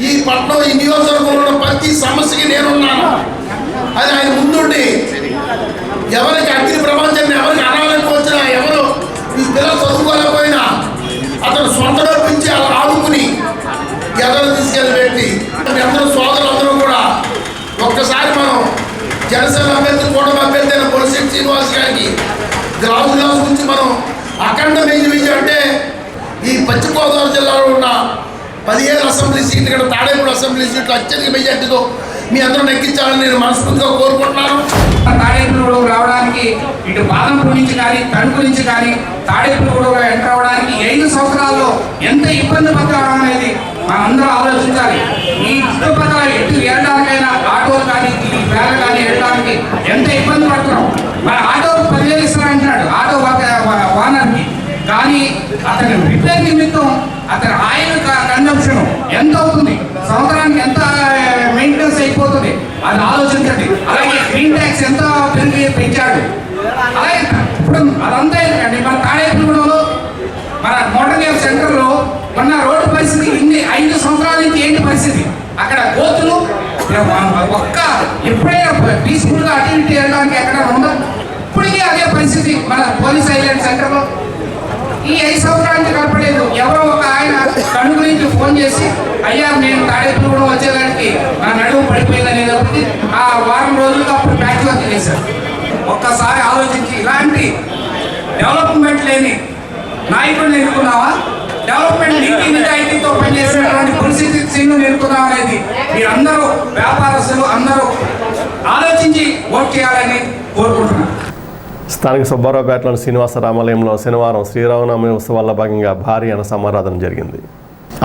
ఈ పట్టణం, ఈ నియోజకవర్గంలో ఉన్న ప్రతి సమస్యకి నేనున్నాను అది ఆయన ముందుండి ఎవరికి అగ్ని ప్రపంచాన్ని ఎవరికి అనాలకు వచ్చినా, ఎవరు ఈ పిల్లలు చదువుకోలేకపోయినా అతను సొంత డబ్బించి అలా ఆదుకుని ఎదరు తీసుకెళ్ళి పెట్టి అందరూ సోదరులందరూ కూడా ఒక్కసారి మనం జనసేన అభ్యర్థి, కూటమి అభ్యర్థి అయిన బొలిశెట్టి శ్రీనివాస్ గారికి గ్లాసు గురించి మనం అఖండ విజయం అంటే ఈ పశ్చిమ గోదావరి జిల్లాలో ఉన్న 17 అసెంబ్లీ సీట్లు ఇక్కడ తాడేపూడి అసెంబ్లీ సీట్లు అత్యధిక మెజార్టీతో మీ అందరూ నెక్కించాలని నేను మనస్ఫూర్తిగా కోరుకుంటున్నాను. తాడేపూడి రావడానికి ఇటు బాలంపూర్ నుంచి కానీ, తణుకు నుంచి కానీ తాడేపూడి ఎంటర్ అవడానికి 5 సంవత్సరాల్లో ఎంత ఇబ్బంది పడతాం అనేది మనందరూ ఆలోచించాలి. ఈ చుట్టుపక్కల ఎటు వెళ్ళడానికైనా ఆటోలు కానీ, ఈ వేల కానీ వెళ్ళడానికి ఎంత ఇబ్బంది పడుతున్నాం. మన ఆటోకు 10,000 ఇస్తారంటున్నాడు ఆటో ఓనర్కి, కానీ అతని రిపేర్ నిమిత్తం అతని ఆయిల్ కన్జంప్షన్ ఎంత అవుతుంది, సంవత్సరానికి ఎంత మెయింటెనెన్స్ అయిపోతుంది, అది ఆలోచించండి. అలాగే గ్రీన్ ట్యాక్స్ ఎంత పెంచాడు. అలాగే ఇప్పుడు అదంతా ఎందుకండి, మన తాడేపల్లిగూడెంలో మన మోటార్ గ్యాస్ సెంటర్లో ఉన్న రోడ్డు పరిస్థితి 5 సంవత్సరాల నుంచి ఏంటి పరిస్థితి, అక్కడ కోతులు ఒక్క ఎప్పుడైనా పీస్ఫుల్గా అటు ఇటు వెళ్ళడానికి ఎక్కడ ఉందా? ఇప్పటికీ అదే పరిస్థితి మన పోలీస్ ఐలాండ్ సెంటర్లో. ఈ 5 సంవత్సరానికి కనపడలేదు. ఎవరో ఒక ఆయన కడుపు నుంచి ఫోన్ చేసి, అయ్యా నేను తాడేపల్లిగూడెం వచ్చేదానికి నా నడుము పడిపోయిందని చెప్పి ఆ వారం రోజులుగా అప్పుడు ప్యాచ్ వర్క్ చేశారు. ఒక్కసారి ఆలోచించి ఇలాంటి డెవలప్మెంట్ లేని నాయకుడిని ఎన్నుకున్నావా, డెవలప్మెంట్ నీతి నిజాయితీతో పనిచేసినటువంటి పరిస్థితి సీన్ను ఎన్నుకున్నావా అనేది మీరందరూ వ్యాపారస్తులు అందరూ ఆలోచించి ఓట్ చేయాలని కోరుకుంటున్నాను. స్థానిక సుబ్బారావుపేటలోని శ్రీనివాస రామాలయంలో శనివారం శ్రీరామనవమి ఉత్సవాల్లో భాగంగా భారీ అన్న సమారాధన జరిగింది.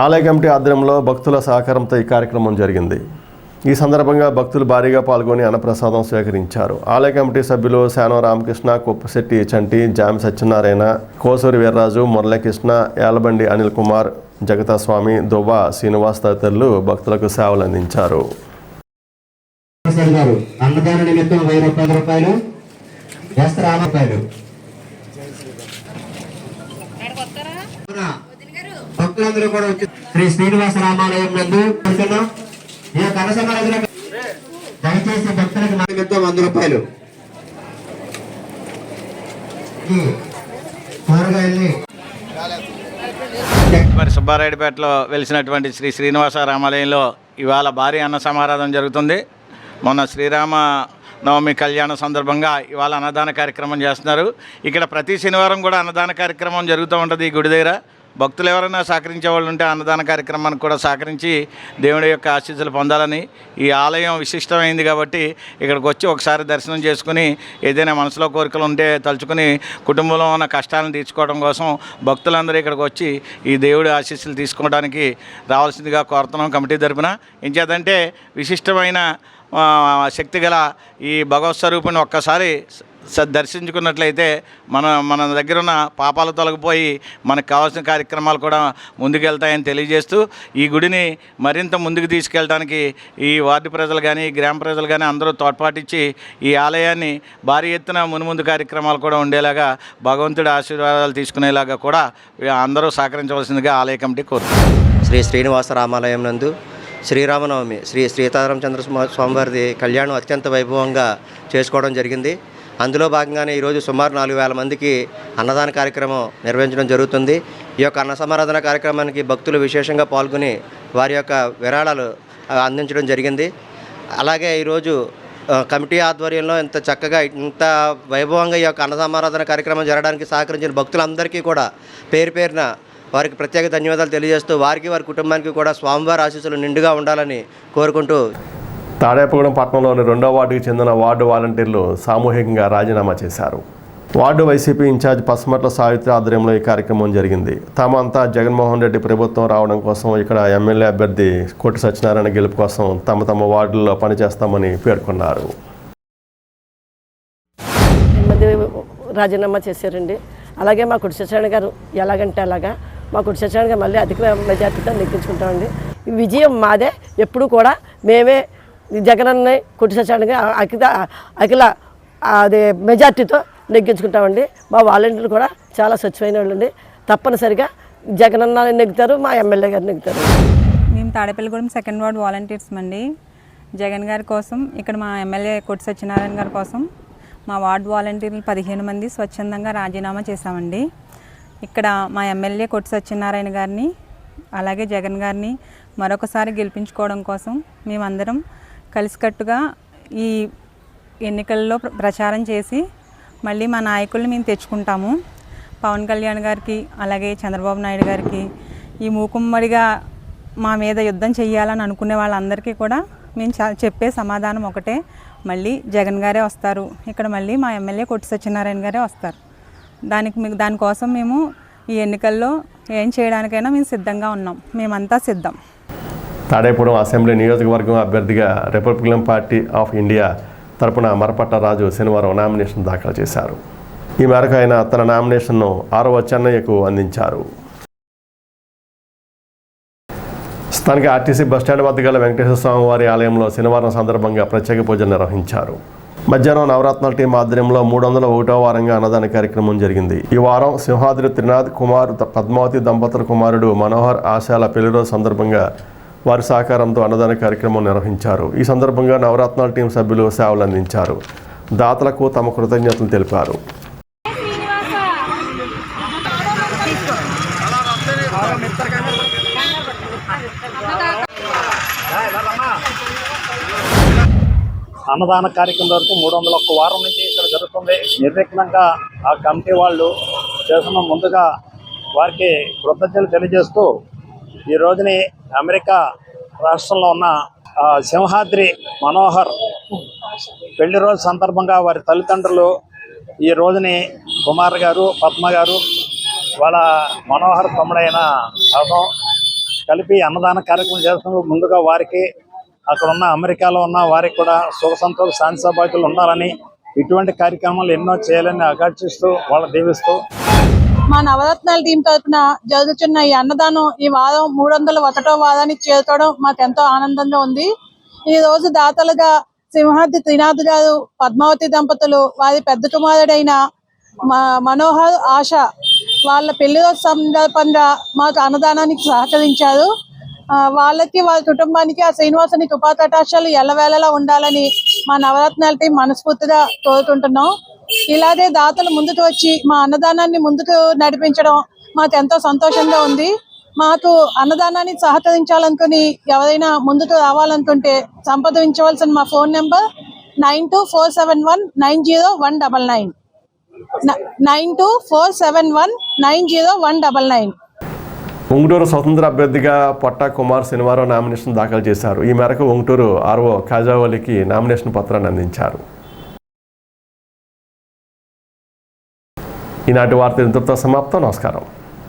ఆలయ కమిటీ ఆధ్వర్యంలో భక్తుల సహకారంతో ఈ కార్యక్రమం జరిగింది. ఈ సందర్భంగా భక్తులు భారీగా పాల్గొని అన్నప్రసాదం స్వీకరించారు. ఆలయ కమిటీ సభ్యులు శానం రామకృష్ణ, కొప్పశెట్టి చంటి, జామి సత్యనారాయణ, కోసూరి వీర్రాజు, మురళీకృష్ణ, యాలబండి అనిల్ కుమార్, జగతాస్వామి, దువ్వ శ్రీనివాస్ తదితరులు భక్తులకు సేవలు అందించారు. అన్నదాన నిమిత్తం 1000 రూపాయలు, రూపాయలు. భక్తులందరూ కూడా వచ్చి శ్రీ శ్రీనివాస రామాలయం నందు ఈ యొక్క అన్నసమారాధన దయచేసి భక్తులకు నిమిత్తం 100 రూపాయలు. కూరగాయల్ని మరి సుబ్బారాయుడుపేటలో వెలిసినటువంటి శ్రీ శ్రీనివాస రామాలయంలో ఇవాళ భారీ అన్న సమారాధన జరుగుతుంది. మొన్న శ్రీరామ నవమి కళ్యాణ సందర్భంగా ఇవాళ అన్నదాన కార్యక్రమం చేస్తున్నారు. ఇక్కడ ప్రతి శనివారం కూడా అన్నదాన కార్యక్రమం జరుగుతూ ఉంటుంది. ఈ గుడి దగ్గర భక్తులు ఎవరైనా సహకరించే వాళ్ళు ఉంటే అన్నదాన కార్యక్రమానికి కూడా సహకరించి దేవుడి యొక్క ఆశీస్సులు పొందాలని, ఈ ఆలయం విశిష్టమైంది కాబట్టి ఇక్కడికి వచ్చి ఒకసారి దర్శనం చేసుకుని ఏదైనా మనసులో కోరికలు ఉంటే తలుచుకుని కుటుంబంలో ఉన్న కష్టాలను తీర్చుకోవడం కోసం భక్తులందరూ ఇక్కడికి వచ్చి ఈ దేవుడి ఆశీస్సులు తీసుకోవడానికి రావాల్సిందిగా కోరుతున్నాం కమిటీ తరపున. ఎంచేతంటే విశిష్టమైన శక్తి గల ఈ భగవత్ స్వరూపుని ఒక్కసారి దర్శించుకున్నట్లయితే మన దగ్గర ఉన్న పాపాలు తొలగిపోయి మనకు కావాల్సిన కార్యక్రమాలు కూడా ముందుకెళ్తాయని తెలియజేస్తూ ఈ గుడిని మరింత ముందుకు తీసుకెళ్ళడానికి ఈ వార్డు ప్రజలు కానీ గ్రామ ప్రజలు కానీ అందరూ తోడ్పాటిచ్చి ఈ ఆలయాన్ని భారీ ఎత్తున మునుముందు కార్యక్రమాలు కూడా ఉండేలాగా భగవంతుడి ఆశీర్వాదాలు తీసుకునేలాగా కూడా అందరూ సహకరించవలసిందిగా ఆలయ కమిటీ కోరుతుంది. శ్రీ శ్రీనివాస రామాలయం నందు శ్రీరామనవమి శ్రీ సీతారామచంద్ర స్వామివారి కళ్యాణం అత్యంత వైభవంగా చేసుకోవడం జరిగింది. అందులో భాగంగానే ఈరోజు సుమారు 4000 మందికి అన్నదాన కార్యక్రమం నిర్వహించడం జరుగుతుంది. ఈ యొక్క అన్న సమారాధన కార్యక్రమానికి భక్తులు విశేషంగా పాల్గొని వారి యొక్క విరాళాలు అందించడం జరిగింది. అలాగే ఈరోజు కమిటీ ఆధ్వర్యంలో ఇంత చక్కగా ఇంత వైభవంగా ఈ యొక్క అన్న సమారాధన కార్యక్రమం జరగడానికి సహకరించిన భక్తులందరికీ కూడా పేరు పేరున వారికి ప్రత్యేక ధన్యవాదాలు తెలియజేస్తూ వారికి వారి కుటుంబానికి కూడా స్వామివారి ఆశీస్సులు నిండుగా ఉండాలని కోరుకుంటూ తాడేపగూడెం పట్టణంలోని 2వ వార్డుకి చెందిన వార్డు వాలంటీర్లు సామూహికంగా రాజీనామా చేశారు. వార్డు వైసీపీ ఇన్ఛార్జ్ పసుమట్ల సావిత్రి ఆధ్వర్యంలో ఈ కార్యక్రమం జరిగింది. తామంతా జగన్మోహన్ రెడ్డి ప్రభుత్వం రావడం కోసం ఇక్కడ ఎమ్మెల్యే అభ్యర్థి కోటి సత్యనారాయణ గెలుపు కోసం తమ వార్డుల్లో పనిచేస్తామని పేర్కొన్నారు. రాజీనామా చేశారండి. అలాగే మా కుడి సత్యనారాయణ గారు ఎలాగంటే అలాగా మా కుడి సత్యనారాయణ గారు మళ్ళీ అధిక మెజార్టీతో నెగ్గించుకుంటామండి. విజయం మాదే. ఎప్పుడు కూడా మేమే జగనన్న కుడి సత్యనారాయణ గారు అఖిల అదే మెజార్టీతో నెగ్గించుకుంటామండి. మా వాలంటీర్లు కూడా చాలా స్వచ్ఛమైన వాళ్ళండి. తప్పనిసరిగా జగనన్న నెగ్గుతారు, మా ఎమ్మెల్యే గారు నెగ్గుతారు. మేము తాడేపల్లిగూడెం 2వ వార్డు వాలంటీర్స్ అండి. జగన్ గారి కోసం ఇక్కడ మా ఎమ్మెల్యే కోటి సత్యనారాయణ గారి కోసం మా వార్డు వాలంటీర్లు 15 మంది స్వచ్ఛందంగా రాజీనామా చేశామండి. ఇక్కడ మా ఎమ్మెల్యే కోటి సత్యనారాయణ గారిని అలాగే జగన్ గారిని మరొకసారి గెలిపించుకోవడం కోసం మేమందరం కలిసికట్టుగా ఈ ఎన్నికల్లో ప్రచారం చేసి మళ్ళీ మా నాయకుల్ని మేము తెచ్చుకుంటాము. పవన్ కళ్యాణ్ గారికి అలాగే చంద్రబాబు నాయుడు గారికి ఈ మూకుమ్మడిగా మా మీద యుద్ధం చేయాలని అనుకునే వాళ్ళందరికీ కూడా మేము చెప్పే సమాధానం ఒకటే, మళ్ళీ జగన్ గారే వస్తారు, ఇక్కడ మళ్ళీ మా ఎమ్మెల్యే కోటి సత్యనారాయణ గారే వస్తారు. దానికోసం మేము ఈ ఎన్నికల్లో ఏం చేయడానికైనా మేము సిద్ధంగా ఉన్నాం. మేమంతా సిద్ధం. తాడేపూడెం అసెంబ్లీ నియోజకవర్గం అభ్యర్థిగా రిపబ్లికన్ పార్టీ ఆఫ్ ఇండియా తరపున మరపట్ల రాజు శనివారం నామినేషన్ దాఖలు చేశారు. ఈ మేరకు ఆయన తన నామినేషన్ను 6వ చెన్నయ్యకు అందించారు. స్థానిక ఆర్టీసీ బస్టాండ్ వద్ద గల వెంకటేశ్వర స్వామి వారి ఆలయంలో శనివారం సందర్భంగా ప్రత్యేక పూజలు నిర్వహించారు. మధ్యాహ్నం నవరత్నాల టీం ఆధ్వర్యంలో 301వ వారంగా అన్నదాన కార్యక్రమం జరిగింది. ఈ వారం సింహాద్రి త్రినాథ్ కుమార్ పద్మావతి దంపతుల కుమారుడు మనోహర్ ఆశాల పెళ్లిరోజు సందర్భంగా వారి సహకారంతో అన్నదాన కార్యక్రమం నిర్వహించారు. ఈ సందర్భంగా నవరత్నాల టీం సభ్యులు సేవలు అందించారు. దాతలకు తమ కృతజ్ఞతలు తెలిపారు. అన్నదాన కార్యక్రమం వరకు 301 వారం నుంచి ఇక్కడ జరుగుతుంది. నిర్విఘ్నంగా ఆ కమిటీ వాళ్ళు చేసిన ముందుగా వారికి కృతజ్ఞతలు తెలియజేస్తూ ఈ రోజుని అమెరికా రాష్ట్రంలో ఉన్న సింహాద్రి మనోహర్ పెళ్లి రోజు సందర్భంగా వారి తల్లిదండ్రులు ఈ రోజుని కుమార్ గారు పద్మ గారు వాళ్ళ మనోహర్ తమ్ముడైన అర్థం కలిపి అన్నదాన కార్యక్రమం చేస్తున్నందుకు ముందుగా వారికి అక్కడ ఉన్న అమెరికాలో ఉన్న వారికి కూడా సుఖ సంతోష శాంతి సౌభాగ్యాలు ఉండాలని, ఇటువంటి కార్యక్రమాలు ఎన్నో చేయాలని ఆకాంక్షిస్తూ వాళ్ళ దీవిస్తూ మా నవరత్నాల టీం తరఫున జరుగుతున్న ఈ అన్నదానం ఈ వారం 301వ వారానికి చేరుకోవడం మాకెంతో ఆనందంగా ఉంది. ఈ రోజు దాతలుగా సింహాద్రి త్రినాథ్ గారు, పద్మావతి దంపతులు, వారి పెద్ద కుమారుడైన మనోహర్, ఆశ వాళ్ళ పెళ్లి రోజు సందర్భంగా మాకు అన్నదానానికి సహకరించారు. వాళ్ళకి వారి కుటుంబానికి ఆ శ్రీనివాసుని కృపాకటాక్షాలు ఎల్లవేళలా ఉండాలని మా నవరత్నాల టీం మనస్ఫూర్తిగా కోరుకుంటున్నాం. ఇలాగే దాతలు ముందుకు వచ్చి మా అన్నదానాన్ని ముందుకు నడిపించడం మాకు ఎంతో సంతోషంగా ఉంది. మాకు అన్నదానానికి సహకరించాలనుకుని ఎవరైనా ముందుకు రావాలనుకుంటే సంప్రదించవలసిన మా ఫోన్ నెంబర్ 9247190199 9247190199. ఉంగుటూరు స్వతంత్ర అభ్యర్థిగా పొట్టా కుమార్ శనివారం నామినేషన్ దాఖలు చేశారు. ఈ మేరకు ఉంగుటూరు ఆర్ఓ ఖాజావలికి నామినేషన్ పత్రాన్ని అందించారు. ఈనాటి వార్త ఇంతటితో సమాప్తం. నమస్కారం.